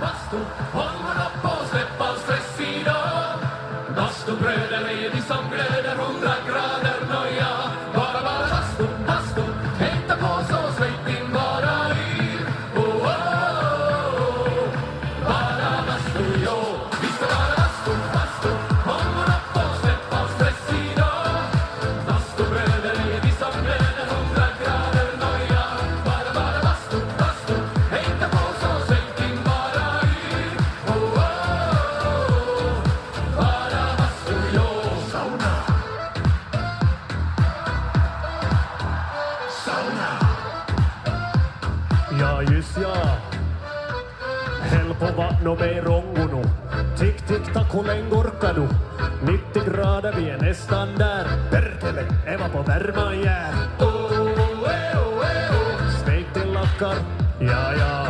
bastu, håll man upp och släpp all stress idag. Bastubröder är vi som glöder 100 grader nöja. Bara bastu, bastu, hejta på så släpp in bara yr. Oh, oh, oh. Bara bastu, jo. Vi ska bara bastu, bastu, håll man upp och släpp all stress idag. Bastubröder är vi som glöder 100 grader nöja. Bara bastu, bastu, hejta på så släpp in bara yr. Oh, oh, oh. Bara bastu, jo. Sauna. Sauna. Ja, just ja. Häll på vattnet med rongono. Tick, tick, tack, hur länge orkar du? 90 grader, vi är nästan där. Perkele, Eva på värman jär. Oh, oh, oh, oh, oh. Svejk till lackar, ja, ja.